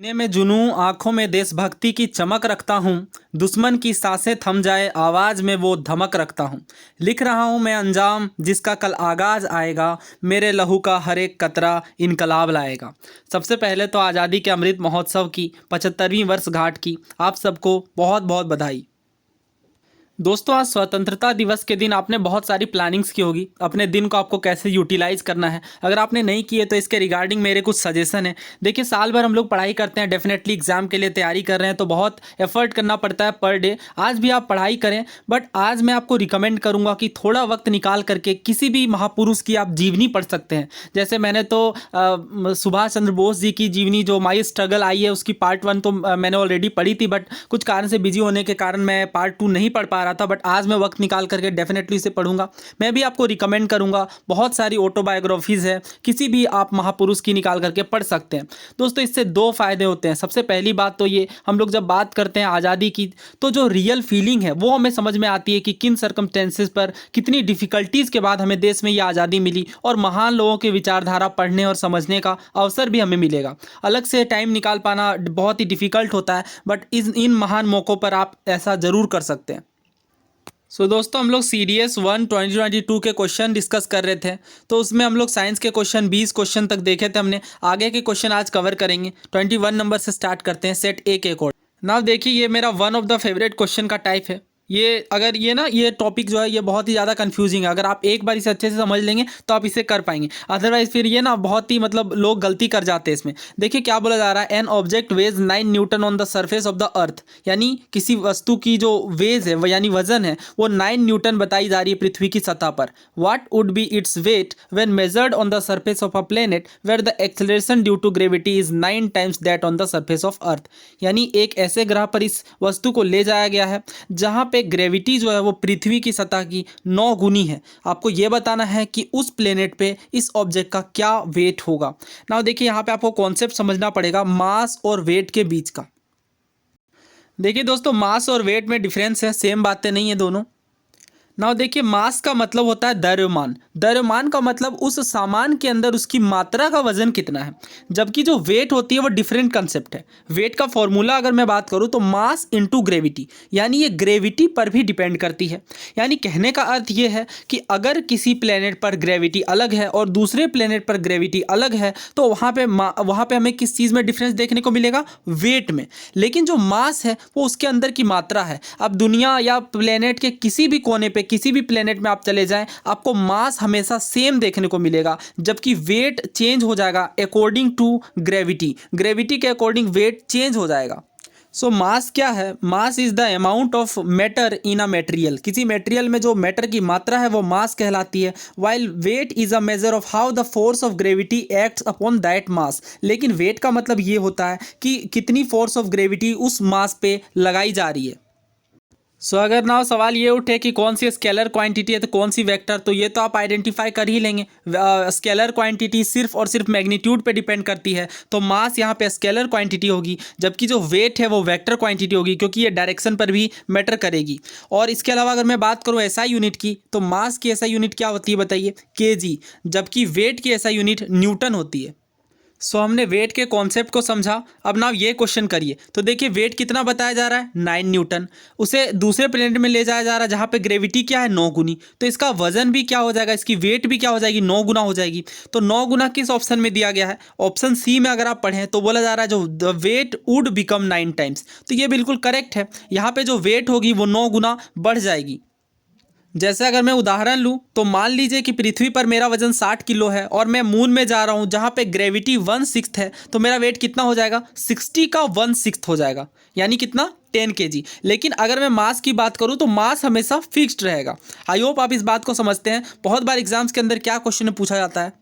सीने में जुनूं आंखों में देशभक्ति की चमक रखता हूँ। दुश्मन की सांसें थम जाए आवाज में वो धमक रखता हूँ। लिख रहा हूँ मैं अंजाम जिसका कल आगाज आएगा। मेरे लहू का हर एक कतरा इनकलाब लाएगा। सबसे पहले तो आज़ादी के अमृत महोत्सव की 75वीं वर्षगांठ की आप सबको बहुत बहुत बधाई। दोस्तों, आज स्वतंत्रता दिवस के दिन आपने बहुत सारी प्लानिंग्स की होगी, अपने दिन को आपको कैसे यूटिलाइज करना है। अगर आपने नहीं की है तो इसके रिगार्डिंग मेरे कुछ सजेशन है। देखिए, साल भर हम लोग पढ़ाई करते हैं, डेफिनेटली एग्जाम के लिए तैयारी कर रहे हैं तो बहुत एफर्ट करना पड़ता है पर डे। आज भी आप पढ़ाई करें, बट आज मैं आपको रिकमेंड करूंगा कि थोड़ा वक्त निकाल करके किसी भी महापुरुष की आप जीवनी पढ़ सकते हैं। जैसे मैंने तो सुभाष चंद्र बोस जी की जीवनी जो माई स्ट्रगल आई है उसकी पार्ट 1 तो मैंने ऑलरेडी पढ़ी थी, बट कुछ कारण से बिजी होने के कारण मैं पार्ट 2 नहीं पढ़ पा रहा था। बट आज मैं वक्त निकाल करके डेफिनेटली इसे पढ़ूंगा। मैं भी आपको रिकमेंड करूंगा, बहुत सारी ऑटोबायोग्राफीज़ है, किसी भी आप महापुरुष की निकाल करके पढ़ सकते हैं। दोस्तों, इससे दो फायदे होते हैं। सबसे पहली बात तो ये, हम लोग जब बात करते हैं आज़ादी की तो जो रियल फीलिंग है वो हमें समझ में आती है कि किन सर्कमस्टेंसेस पर कितनी डिफ़िकल्टीज़ के बाद हमें देश में ये आज़ादी मिली, और महान लोगों की विचारधारा पढ़ने और समझने का अवसर भी हमें मिलेगा। अलग से टाइम निकाल पाना बहुत ही डिफ़िकल्ट होता है, बट इन महान मौक़ों पर आप ऐसा ज़रूर कर सकते हैं। दोस्तों, हम लोग CDS 1 2022 के क्वेश्चन डिस्कस कर रहे थे, तो उसमें हम लोग साइंस के क्वेश्चन 20 क्वेश्चन तक देखे थे हमने। आगे के क्वेश्चन आज कवर करेंगे। 21 नंबर से स्टार्ट करते हैं सेट ए के अकॉर्डिंग। नाउ देखिए, ये मेरा one of the favourite question का टाइप है। ये टॉपिक जो है ये बहुत ही ज़्यादा कंफ्यूजिंग है। अगर आप एक बार इसे अच्छे से समझ लेंगे तो आप इसे कर पाएंगे, अदरवाइज फिर ये ना बहुत ही लोग गलती कर जाते हैं इसमें। देखिए क्या बोला जा रहा है, an object weighs 9 newton on the surface of the earth. यानी किसी वस्तु की जो वेज है यानी वजन है वो 9 न्यूटन बताई जा रही है पृथ्वी की सतह पर। What would be its weight when measured on the surface of a planet where the acceleration due to gravity is 9 times that on the surface of earth. यानी एक ऐसे ग्रह पर इस वस्तु को ले जाया गया है जहाँ पे ग्रेविटी जो है वो पृथ्वी की सतह की 9 गुनी है। आपको ये बताना है कि उस प्लेनेट पे इस ऑब्जेक्ट का क्या वेट होगा। नाउ देखिए, यहाँ पे आपको कॉन्सेप्ट समझना पड़ेगा मास और वेट के बीच का। देखिए दोस्तों, मास और वेट में डिफरेंस है, सेम बातें नहीं है दोनों। नाउ देखिए, मास का मतलब होता है द्रव्यमान। द्रव्यमान का मतलब उस सामान के अंदर उसकी मात्रा का वजन कितना है, जबकि जो वेट होती है वो डिफरेंट कंसेप्ट है। वेट का फॉर्मूला अगर मैं बात करूँ तो मास इनटू ग्रेविटी, यानी ये ग्रेविटी पर भी डिपेंड करती है। यानी कहने का अर्थ ये है कि अगर किसी प्लेनेट पर ग्रेविटी अलग है और दूसरे प्लेनेट पर ग्रेविटी अलग है तो वहाँ पे हमें किस चीज़ में डिफरेंस देखने को मिलेगा, वेट में। लेकिन जो मास है वो उसके अंदर की मात्रा है। अब दुनिया या प्लेनेट के किसी भी कोने पे किसी भी प्लेनेट में आप चले जाएं, आपको मास हमेशा सेम देखने को मिलेगा, जबकि वेट चेंज हो जाएगा अकॉर्डिंग टू ग्रेविटी। ग्रेविटी के अकॉर्डिंग वेट चेंज हो जाएगा। मास क्या है? Mass is the amount of matter in a material. किसी मेटेरियल में जो मैटर की मात्रा है वो मास कहलाती है। While weight is a measure of how the force of gravity acts upon that mass. लेकिन वेट का मतलब ये होता है कि कितनी फोर्स ऑफ ग्रेविटी उस मास पे लगाई जा रही है। अगर ना सवाल ये उठे कि कौन सी स्केलर क्वांटिटी है तो कौन सी वेक्टर, तो ये तो आप आइडेंटिफाई कर ही लेंगे। स्केलर क्वांटिटी सिर्फ और सिर्फ मैग्नीट्यूड पे डिपेंड करती है, तो मास यहाँ पे स्केलर क्वांटिटी होगी, जबकि जो वेट है वो वेक्टर क्वांटिटी होगी, क्योंकि ये डायरेक्शन पर भी मैटर करेगी। और इसके अलावा अगर मैं बात करूँ SI यूनिट की, तो मास की SI यूनिट क्या होती है बताइए, kg, जबकि वेट की SI यूनिट न्यूटन होती है। हमने वेट के कॉन्सेप्ट को समझा। अब ना ये क्वेश्चन करिए, तो देखिए वेट कितना बताया जा रहा है, 9 न्यूटन। उसे दूसरे प्लेनेट में ले जाया जा रहा है जहाँ पे ग्रेविटी क्या है, 9 गुनी। तो इसका वजन भी क्या हो जाएगा, इसकी वेट भी क्या हो जाएगी, 9 गुना हो जाएगी। तो 9 गुना किस ऑप्शन में दिया गया है, ऑप्शन सी में अगर आप पढ़ें तो बोला जा रहा है जो the weight would become 9 times. तो ये बिल्कुल करेक्ट है। यहाँ पे जो वेट होगी वो 9 गुना बढ़ जाएगी। जैसे अगर मैं उदाहरण लूँ तो मान लीजिए कि पृथ्वी पर मेरा वजन 60 किलो है और मैं मून में जा रहा हूँ जहाँ पे ग्रेविटी 1/6 है, तो मेरा वेट कितना हो जाएगा, 60 का 1/6 हो जाएगा, यानी कितना, 10 kg। लेकिन अगर मैं मास की बात करूँ तो मास हमेशा फिक्स्ड रहेगा। आई होप आप इस बात को समझते हैं। बहुत बार एग्जाम्स के अंदर क्या क्वेश्चन पूछा जाता है।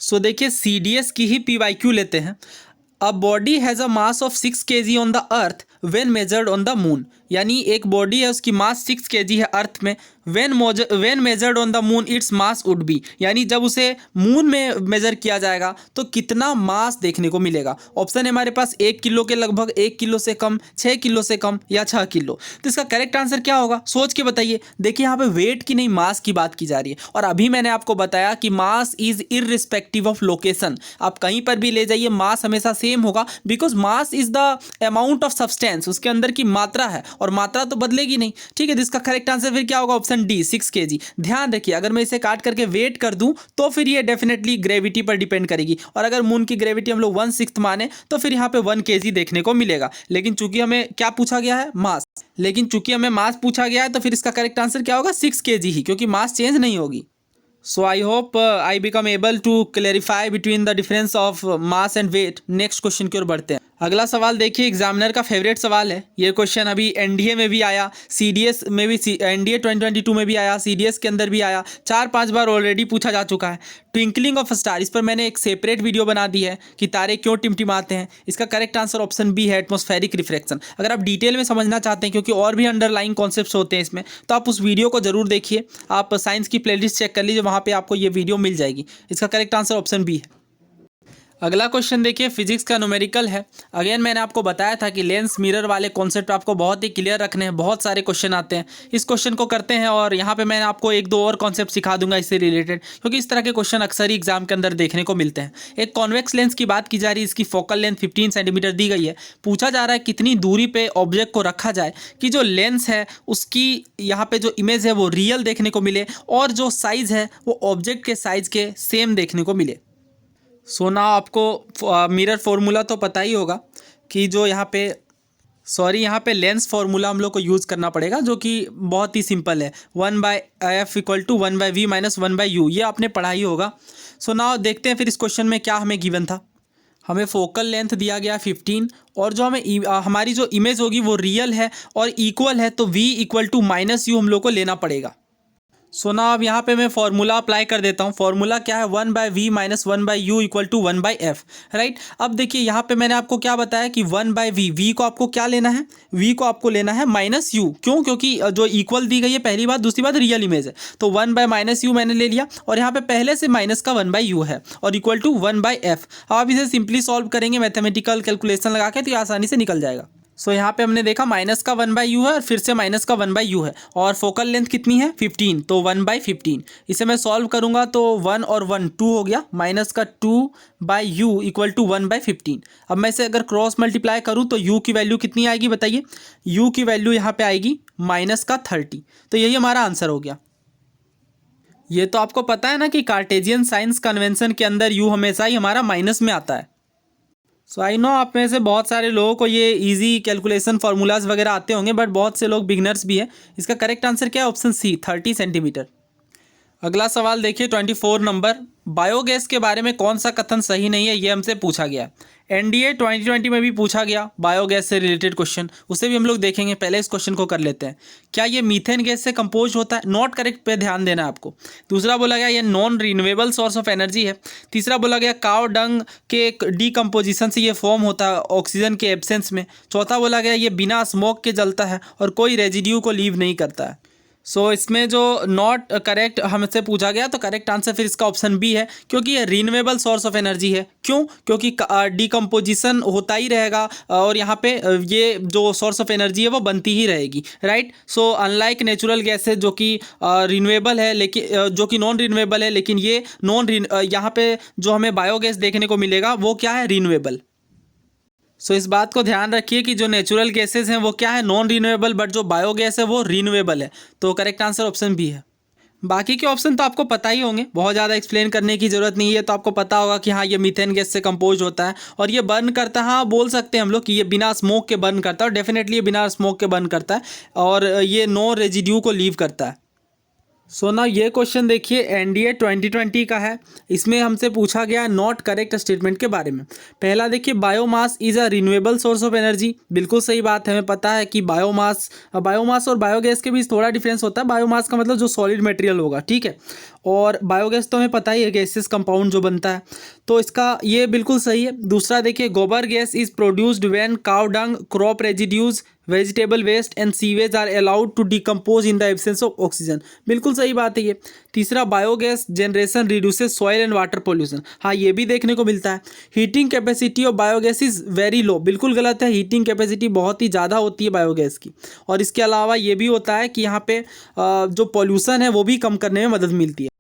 देखिए, CDS की ही PYQ लेते हैं। A body has a mass of 6 kg on the earth when measured on the moon. यानी एक बॉडी है उसकी मास 6 kg है अर्थ में, when measured on the moon its mass would be, यानी जब उसे मून में मेजर किया जाएगा तो कितना मास देखने को मिलेगा। ऑप्शन है हमारे पास 1 किलो के लगभग, 1 किलो से कम, 6 किलो से कम या 6 किलो। तो इसका करेक्ट आंसर क्या होगा, सोच के बताइए। देखिए यहाँ पे वेट की नहीं मास की बात की जा रही है, और अभी मैंने आपको बताया कि mass is irrespective of location. आप कहीं पर भी ले जाइए मास हमेशा सेम होगा, because mass is the amount of substance, उसके अंदर की मात्रा है और मात्रा तो बदलेगी नहीं। ठीक है, जिसका करेक्ट आंसर फिर क्या होगा, ऑप्शन डी 6 kg। ध्यान रखिए अगर मैं इसे काट करके वेट कर दूं तो फिर ये डेफिनेटली ग्रेविटी पर डिपेंड करेगी, और अगर मून की ग्रेविटी हम लोग 1/6 माने तो फिर यहाँ पे 1 kg देखने को मिलेगा। लेकिन चूंकि हमें क्या पूछा गया है, मास, लेकिन चूंकि हमें मास पूछा गया है तो फिर इसका करेक्ट आंसर क्या होगा, 6 kg ही, क्योंकि मास चेंज नहीं होगी। So I hope I become able to clarify between the difference of mass and weight। Next question की ओर बढ़ते हैं। अगला सवाल देखिए, एग्जामिनर का फेवरेट सवाल है। ये क्वेश्चन अभी एनडीए में भी आया, सीडीएस में भी, एनडीए 2022 में भी आया, सीडीएस के अंदर भी आया, 4-5 बार ऑलरेडी पूछा जा चुका है। ट्विंकलिंग ऑफ स्टार, इस पर मैंने एक सेपरेट वीडियो बना दी है कि तारे क्यों टिमटिमाते हैं। इसका करेक्ट आंसर ऑप्शन बी है, एटमॉस्फेरिक रिफ्लेक्शन। अगर आप डिटेल में समझना चाहते हैं, क्योंकि और भी अंडरलाइंग कॉन्सेप्ट्स होते हैं इसमें, तो आप उस वीडियो को जरूर देखिए। आप साइंस की प्लेलिस्ट चेक कर लीजिए, वहाँ पे आपको ये वीडियो मिल जाएगी। इसका करेक्ट आंसर ऑप्शन बी है। अगला क्वेश्चन देखिए, फिजिक्स का न्यूमेरिकल है। अगेन मैंने आपको बताया था कि लेंस मिरर वाले कॉन्सेप्ट आपको बहुत ही क्लियर रखने हैं, बहुत सारे क्वेश्चन आते हैं। इस क्वेश्चन को करते हैं, और यहाँ पे मैं आपको 1-2 और कॉन्सेप्ट सिखा दूंगा इससे रिलेटेड, क्योंकि इस तरह के क्वेश्चन अक्सर ही एग्जाम के अंदर देखने को मिलते हैं। एक कॉन्वेक्स लेंस की बात की जा रही है, इसकी फोकल लेंथ 15 सेंटीमीटर दी गई है। पूछा जा रहा है कितनी दूरी पे ऑब्जेक्ट को रखा जाए कि जो लेंस है उसकी यहाँ पे जो इमेज है वो रियल देखने को मिले, और जो साइज़ है वो ऑब्जेक्ट के साइज़ के सेम देखने को मिले। सो ना आपको मिरर फॉर्मूला तो पता ही होगा कि जो यहाँ पे लेंस फार्मूला हम लोग को यूज़ करना पड़ेगा, जो कि बहुत ही सिंपल है, 1/f = 1/v - 1/u। ये आपने पढ़ा ही होगा। सो ना देखते हैं फिर इस क्वेश्चन में क्या हमें गिवन था। हमें फोकल लेंथ दिया गया 15, और जो हमें हमारी जो इमेज होगी वो रियल है और इक्वल है, तो v = -u हम लोग को लेना पड़ेगा। सो ना अब यहाँ पे मैं फॉर्मूला अप्लाई कर देता हूँ। फॉर्मूला क्या है, 1/v - 1/u = 1/f, राइट। अब देखिए यहाँ पे मैंने आपको क्या बताया कि 1/v, v को आपको क्या लेना है, v को आपको लेना है -u। क्यों, क्योंकि जो इक्वल दी गई है, पहली बात। दूसरी बात रियल इमेज है, तो 1/-u मैंने ले लिया, और यहाँ पे पहले से माइनस का 1/u है, और = 1/f। अब आप इसे सिंपली सॉल्व करेंगे मैथमेटिकल कैलकुलेशन लगा के, तो ये आसानी से निकल जाएगा। सो यहाँ पे हमने देखा माइनस का 1/u है, और फिर से माइनस का 1/u है, और फोकल लेंथ कितनी है 15, तो 1/15। इसे मैं सॉल्व करूँगा तो 1 और 1 2 हो गया, माइनस का 2/u = 1/15। अब मैं इसे अगर क्रॉस मल्टीप्लाई करूँ तो u की वैल्यू कितनी आएगी बताइए, u की वैल्यू यहाँ पे आएगी -30। तो यही हमारा आंसर हो गया। ये तो आपको पता है ना कि कार्टेशियन साइंस कन्वेंशन के अंदर u हमेशा ही हमारा माइनस में आता है। सो आई नो आप में से बहुत सारे लोगों को ये इजी कैलकुलेशन फार्मूलाज वगैरह आते होंगे, बट बहुत से लोग बिगनर्स भी हैं। इसका करेक्ट आंसर क्या है, ऑप्शन सी 30 सेंटीमीटर। अगला सवाल देखिए 24 नंबर, बायोगैस के बारे में कौन सा कथन सही नहीं है, ये हमसे पूछा गया। एनडीए 2020 में भी पूछा गया बायोगैस से रिलेटेड क्वेश्चन, उसे भी हम लोग देखेंगे। पहले इस क्वेश्चन को कर लेते हैं। क्या ये मीथेन गैस से कंपोज होता है, नॉट करेक्ट पे ध्यान देना है आपको। दूसरा बोला गया ये non renewable source of energy है। तीसरा बोला गया काव डंग के डीकम्पोजिशन से ये फॉर्म होता है ऑक्सीजन के एब्सेंस में। चौथा बोला गया ये बिना स्मोक के जलता है और कोई रेजिड्यू को लीव नहीं करता है। सो इसमें जो नॉट करेक्ट हमसे पूछा गया, तो करेक्ट आंसर फिर इसका ऑप्शन बी है, क्योंकि ये रिन्यूएबल सोर्स ऑफ एनर्जी है। क्यों, क्योंकि डीकम्पोजिशन होता ही रहेगा, और यहाँ पे ये जो सोर्स ऑफ एनर्जी है वो बनती ही रहेगी, right. So unlike natural gases जो कि रिन्यूएबल है, लेकिन जो कि नॉन रिन्यूएबल है, लेकिन ये यहाँ पे जो हमें बायोगैस देखने को मिलेगा वो क्या है, रिन्यूएबल। सो इस बात को ध्यान रखिए कि जो नेचुरल गैसेस हैं वो क्या है, नॉन रिन्यूएबल, बट जो बायोगैस है वो रिन्यूएबल है। तो करेक्ट आंसर ऑप्शन बी है। बाकी के ऑप्शन तो आपको पता ही होंगे, बहुत ज़्यादा एक्सप्लेन करने की ज़रूरत नहीं है। तो आपको पता होगा कि हाँ ये मीथेन गैस से कंपोज होता है और ये बर्न करता है। हाँ बोल सकते हैं हम लोग कि ये बिना स्मोक के बर्न करता है, और डेफिनेटली ये बिना स्मोक के बर्न करता है, और ये नो रेजिड्यू को लीव करता है। सो ना ये क्वेश्चन देखिए एनडीए 2020 का है। इसमें हमसे पूछा गया नॉट करेक्ट स्टेटमेंट के बारे में। पहला देखिए, biomass is a renewable source of energy. बिल्कुल सही बात है, हमें पता है कि बायोमास और बायोगैस के बीच थोड़ा डिफरेंस होता है। बायोमास का मतलब जो सॉलिड मटेरियल होगा, ठीक है, और बायोगैस तो हमें पता ही है गैसेस कंपाउंड जो बनता है, तो इसका ये बिल्कुल सही है। दूसरा देखिए, gobar gas is produced when cow dung, crop residues, vegetable waste and sewage are allowed to decompose in the absence of oxygen. बिल्कुल सही बात है ये। तीसरा, biogas generation reduces soil and water pollution. हाँ, ये भी देखने को मिलता है। Heating capacity of biogas is very low. बिल्कुल गलत है, हीटिंग कैपेसिटी बहुत ही ज़्यादा होती है बायोगैस की। और इसके अलावा ये भी होता है कि यहाँ पे जो पॉल्यूशन है वो भी कम करने में मदद मिलती है।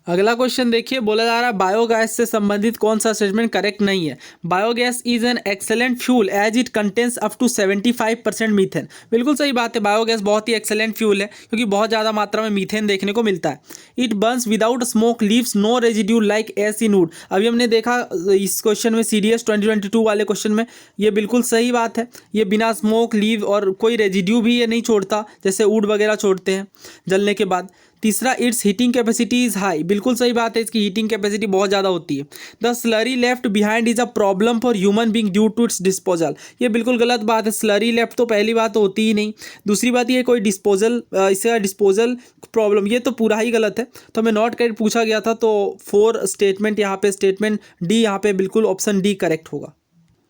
अगला क्वेश्चन देखिए, बोला जा रहा है बायोगैस से संबंधित कौन सा स्टेटमेंट करेक्ट नहीं है। Biogas is an excellent fuel as it contains up to 75% methane. बिल्कुल सही बात है, बायोगैस बहुत ही एक्सेलेंट फ्यूल है क्योंकि बहुत ज़्यादा मात्रा में मीथेन देखने को मिलता है। It burns without smoke, leaves no residue like as in wood. अभी हमने देखा इस क्वेश्चन में, CDS 2022 वाले क्वेश्चन में, ये बिल्कुल सही बात है। ये बिना स्मोक, लीव और कोई रेजिड्यू भी ये नहीं छोड़ता जैसे वुड वगैरह छोड़ते हैं जलने के बाद। तीसरा, it's heating capacity is high. बिल्कुल सही बात है, इसकी हीटिंग कैपेसिटी बहुत ज़्यादा होती है। The slurry left behind is a problem for human being due to its disposal. ये बिल्कुल गलत बात है। स्लरी लेफ्ट तो पहली बात तो होती ही नहीं। दूसरी बात ये कोई इसका डिस्पोजल प्रॉब्लम, ये तो पूरा ही गलत है। तो हमें नॉट करेक्ट पूछा गया था, तो 4 स्टेटमेंट यहाँ पे, स्टेटमेंट डी यहाँ पे बिल्कुल ऑप्शन डी करेक्ट होगा।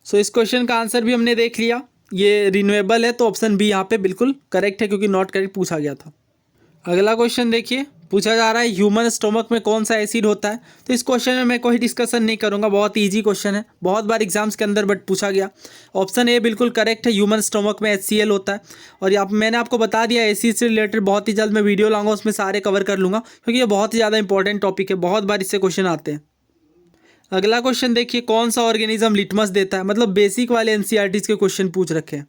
सो इस क्वेश्चन का आंसर भी हमने देख लिया, ये रिन्यूएबल है, तो ऑप्शन बी यहाँ पे बिल्कुल करेक्ट है क्योंकि नॉट करेक्ट पूछा गया था। अगला क्वेश्चन देखिए, पूछा जा रहा है ह्यूमन स्टोमक में कौन सा एसिड होता है। तो इस क्वेश्चन में मैं कोई डिस्कशन नहीं करूंगा, बहुत इजी क्वेश्चन है, बहुत बार एग्जाम्स के अंदर बट पूछा गया। ऑप्शन ए बिल्कुल करेक्ट है, ह्यूमन स्टोमक में HCl होता है। और यहाँ मैंने आपको बता दिया एसिड से रिलेटेड बहुत ही जल्द मैं वीडियो लाऊंगा, उसमें सारे कवर कर लूँगा क्योंकि ये बहुत ही ज़्यादा इंपॉर्टेंट टॉपिक है, बहुत बार इससे क्वेश्चन आते हैं। अगला क्वेश्चन देखिए, कौन सा ऑर्गेनिज्म लिटमस देता है। मतलब बेसिक वाले NCERTs के क्वेश्चन पूछ रखे हैं।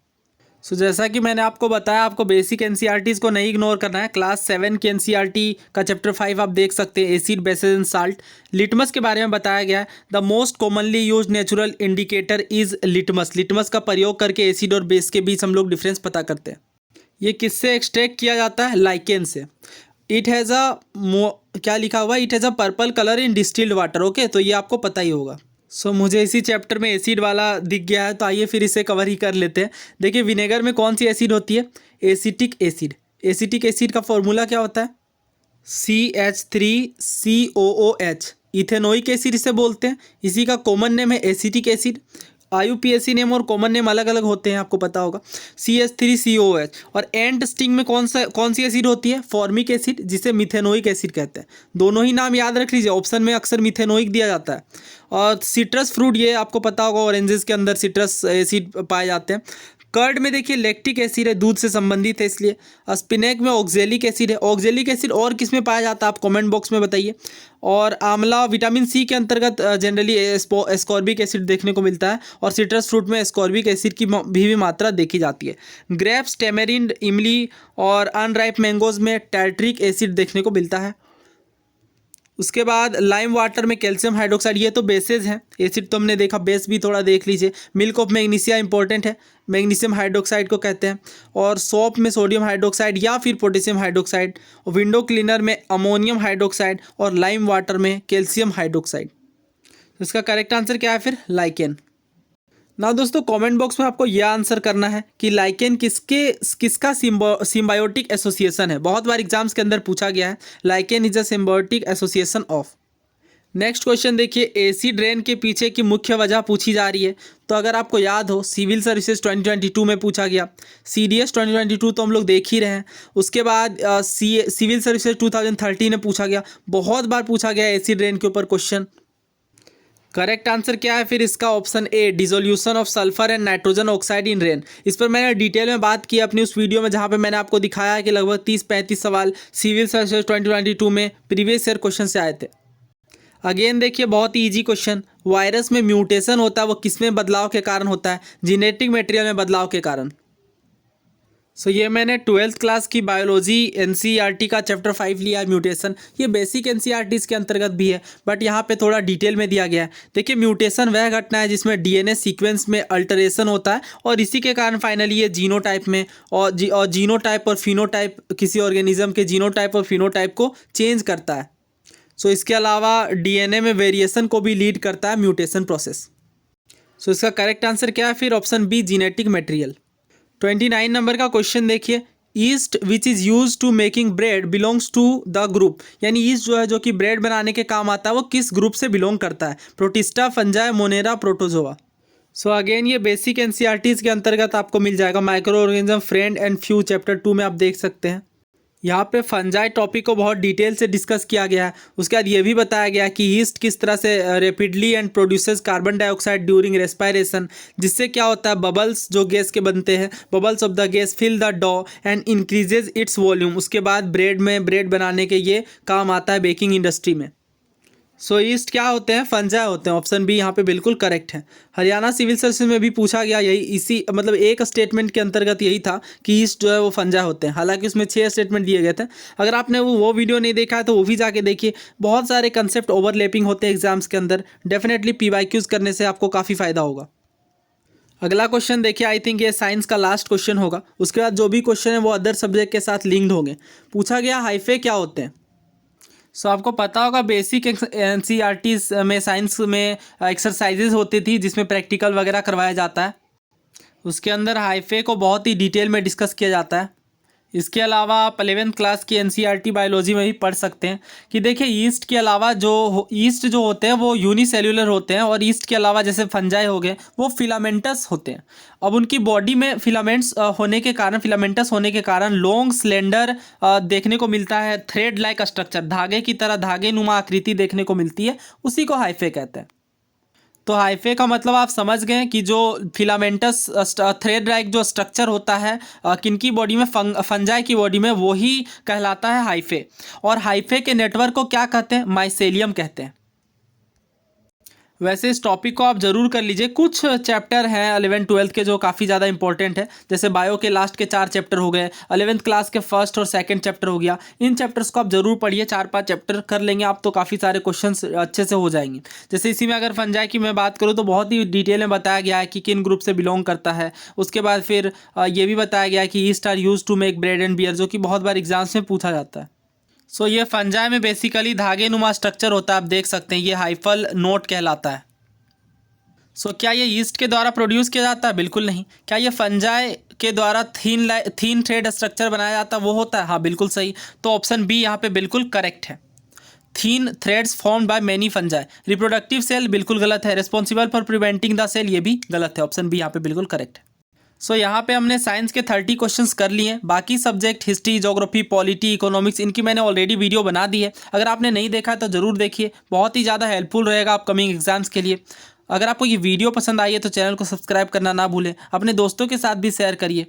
सो जैसा कि मैंने आपको बताया, आपको बेसिक NCERTs को नहीं इग्नोर करना है। क्लास 7 के NCERT का चैप्टर 5 आप देख सकते हैं, acid, basis and salt. Litmus के बारे में बताया गया है। The most commonly use natural indicator is litmus. Litmus का प्रयोग करके एसिड और बेस के बीच हम लोग डिफरेंस पता करते हैं। ये किससे एक्सट्रैक्ट किया जाता है? लाइकेन से। इट हैज़ क्या लिखा हुआ है? It has a purple colour in distilled water. Okay, तो ये आपको पता ही होगा। सो मुझे इसी चैप्टर में एसिड वाला दिख गया है, तो आइए फिर इसे कवर ही कर लेते हैं। देखिए, विनेगर में कौन सी एसिड होती है? Acetic acid. एसिटिक एसिड का फॉर्मूला क्या होता है? CH3COOH। इथेनोइक एसिड इसे बोलते हैं, इसी का कॉमन नेम है एसिटिक एसिड। IUPAC नेम और कॉमन नेम अलग अलग होते हैं, आपको पता होगा। CH3COOH। और एंट स्टिंग में कौन सी एसिड होती है? फॉर्मिक एसिड, जिसे मिथेनोइक एसिड कहते हैं। दोनों ही नाम याद रख लीजिए, ऑप्शन में अक्सर मिथेनोइक दिया जाता है। और सिट्रस फ्रूट, ये आपको पता होगा, ऑरेंजेस के अंदर सिट्रस एसिड पाए जाते हैं। कर्ड में देखिए लैक्टिक एसिड है, दूध से संबंधित है इसलिए। स्पिनेक में ऑक्जेलिक एसिड है। ऑक्जेलिक एसिड और किस में पाया जाता है, आप कमेंट बॉक्स में बताइए। और आंवला विटामिन C के अंतर्गत जनरली एस्कॉर्बिक एसिड देखने को मिलता है, और सिट्रस फ्रूट में एस्कॉर्बिक एसिड की भी मात्रा देखी जाती है। ग्रेप्स, टेमेरिंड, इमली और अनराइप मैंगोज में टार्ट्रिक एसिड देखने को मिलता है। उसके बाद लाइम वाटर में कैल्शियम हाइड्रोक्साइड, ये तो बेसेज हैं। एसिड तो हमने देखा, बेस भी थोड़ा देख लीजिए। मिल्क ऑफ मैग्नीशिया इंपॉर्टेंट है, मैग्नीशियम हाइड्रोक्साइड को कहते हैं। और सोप में सोडियम हाइड्रोक्साइड या फिर पोटेशियम हाइड्रोक्साइड। और विंडो क्लीनर में अमोनियम हाइड्रोक्साइड, और लाइम वाटर में कैल्शियम हाइड्रोक्साइड। तो इसका करेक्ट आंसर क्या है फिर? लाइकेन। ना दोस्तों, कमेंट बॉक्स में आपको यह आंसर करना है कि लाइकेन किसका सिम्बायोटिक एसोसिएशन है। बहुत बार एग्जाम्स के अंदर पूछा गया है। Lichen is a symbiotic association of. Next question देखिए, एसिड रेन के पीछे की मुख्य वजह पूछी जा रही है। तो अगर आपको याद हो, सिविल सर्विसेज 2022 में पूछा गया। CDS 2022 तो हम लोग देख ही रहे हैं। उसके बाद सिविल सर्विसेज 2013 में पूछा गया, बहुत बार पूछा गया एसिड रेन के ऊपर क्वेश्चन। करेक्ट आंसर क्या है फिर इसका? Option A, dissolution of sulphur and nitrogen oxide in rain. इस पर मैंने डिटेल में बात की अपनी उस वीडियो में, जहां पे मैंने आपको दिखाया है कि लगभग 30-35 सवाल सिविल सर्विसेज 2022 में प्रीवियस ईयर क्वेश्चन से आए थे। अगेन देखिए, बहुत ही ईजी क्वेश्चन। वायरस में म्यूटेशन होता है, वो किसमें बदलाव के कारण होता है? जेनेटिक मटेरियल में बदलाव के कारण। सो ये मैंने 12th क्लास की बायोलॉजी NCERT का चैप्टर 5 लिया है, म्यूटेशन। ये बेसिक NCERTs के अंतर्गत भी है, बट यहाँ पे थोड़ा डिटेल में दिया गया है। देखिए, म्यूटेशन वह घटना है जिसमें DNA सीक्वेंस में अल्टरेशन होता है, और इसी के कारण फाइनली ये जीनोटाइप में और जीनोटाइप और फिनोटाइप, किसी ऑर्गेनिज्म के जीनोटाइप और फिनोटाइप को चेंज करता है। सो इसके अलावा DNA में वेरिएशन को भी लीड करता है म्यूटेशन प्रोसेस। सो इसका करेक्ट आंसर क्या है फिर? Option B, genetic material. 29 नंबर का क्वेश्चन देखिए, yeast which is use to making bread belongs to the group, यानी ईस्ट जो है जो कि ब्रेड बनाने के काम आता है वो किस ग्रुप से बिलोंग करता है? Protista, fungi, Monera, protozoa. So again ये बेसिक एनसीईआरटीज़ के अंतर्गत आपको मिल जाएगा। Micro organism, friend and few, chapter 2 में आप देख सकते हैं। यहाँ पे फंजाई टॉपिक को बहुत डिटेल से डिस्कस किया गया है। उसके बाद ये भी बताया गया है कि ईस्ट किस तरह से rapidly and produces carbon dioxide during respiration, जिससे क्या होता है बबल्स जो गैस के बनते हैं, bubbles of the gas fill the dough and increases its volume. उसके बाद ब्रेड बनाने के ये काम आता है बेकिंग इंडस्ट्री में। सो ईस्ट क्या होते हैं? फंजाई होते हैं। ऑप्शन बी यहाँ पे बिल्कुल करेक्ट है। हरियाणा सिविल सर्विस में भी पूछा गया यही, इसी मतलब एक स्टेटमेंट के अंतर्गत यही था कि ईस्ट जो है वो फंजाई होते हैं। हालांकि उसमें 6 स्टेटमेंट दिए गए थे। अगर आपने वो वीडियो नहीं देखा है तो वो भी जाके देखिए। बहुत सारे कंसेप्ट ओवरलैपिंग होते हैं एग्जाम्स के अंदर। डेफिनेटली PYQs करने से आपको काफ़ी फायदा होगा। अगला क्वेश्चन देखिए, आई थिंक ये साइंस का लास्ट क्वेश्चन होगा। उसके बाद जो भी क्वेश्चन है वो अदर सब्जेक्ट के साथ लिंक्ड होंगे। पूछा गया हाइफे क्या होते हैं? सो आपको पता होगा बेसिक एनसीईआरटीज़ में साइंस में एक्सरसाइजेज होती थी जिसमें प्रैक्टिकल वगैरह करवाया जाता है। उसके अंदर हाइफे को बहुत ही डिटेल में डिस्कस किया जाता है। इसके अलावा आप 11th क्लास की एनसीईआरटी बायोलॉजी में भी पढ़ सकते हैं कि देखिए ईस्ट के अलावा ईस्ट जो होते हैं वो यूनिसेल्युलर होते हैं, और ईस्ट के अलावा जैसे फंजाई हो गए वो फिलामेंटस होते हैं। अब उनकी बॉडी में फिलामेंटस होने के कारण लॉन्ग स्लेंडर देखने को मिलता है, थ्रेड लाइक स्ट्रक्चर, धागे की तरह धागे नुमा आकृति देखने को मिलती है, उसी को हाइफे कहते हैं। तो हाइफे का मतलब आप समझ गए कि जो फिलामेंटस थ्रेड लाइक जो स्ट्रक्चर होता है किनकी बॉडी में, फंजाई की बॉडी में, वही कहलाता है हाइफे। और हाइफे के नेटवर्क को क्या कहते हैं? माइसेलियम कहते हैं। वैसे इस टॉपिक को आप जरूर कर लीजिए। कुछ चैप्टर हैं 11th-12th के जो काफ़ी ज़्यादा इंपॉर्टेंट है, जैसे बायो के लास्ट के 4 चैप्टर हो गए, 11th क्लास के फर्स्ट और सेकंड चैप्टर हो गया। इन चैप्टर्स को आप जरूर पढ़िए। 4-5 चैप्टर कर लेंगे आप तो काफ़ी सारे क्वेश्चंस अच्छे से हो जाएंगे। जैसे इसी में अगर फंजाई की मैं बात करूँ तो बहुत ही डिटेल में बताया गया है कि किन ग्रुप से बिलोंग करता है। उसके बाद फिर ये भी बताया गया है कि yeast are use to make bread and beer, जो कि बहुत बार एग्जाम्स में पूछा जाता है। सो ये फंजाई में बेसिकली धागे नुमा स्ट्रक्चर होता है, आप देख सकते हैं, ये हाइफल नोट कहलाता है। क्या ये ईस्ट के द्वारा प्रोड्यूस किया जाता है? बिल्कुल नहीं। क्या ये फंजाई के द्वारा थीन थ्रेड स्ट्रक्चर बनाया जाता है वो होता है? हाँ बिल्कुल सही। तो ऑप्शन बी यहाँ पे बिल्कुल करेक्ट है। Thin threads formed by many fungi. Reproductive cell बिल्कुल गलत है। Responsible for preventing the cell, ये भी गलत है। ऑप्शन बी यहाँ पे बिल्कुल करेक्ट है। यहाँ पे हमने साइंस के 30 क्वेश्चंस कर लिए हैं। बाकी subject history, geography, polity, economics, इनकी मैंने ऑलरेडी वीडियो बना दी है। अगर आपने नहीं देखा है तो ज़रूर देखिए, बहुत ही ज़्यादा हेल्पफुल रहेगा अपकमिंग एग्जाम्स के लिए। अगर आपको ये वीडियो पसंद आई है तो चैनल को सब्सक्राइब करना ना भूलें। अपने दोस्तों के साथ भी शेयर करिए।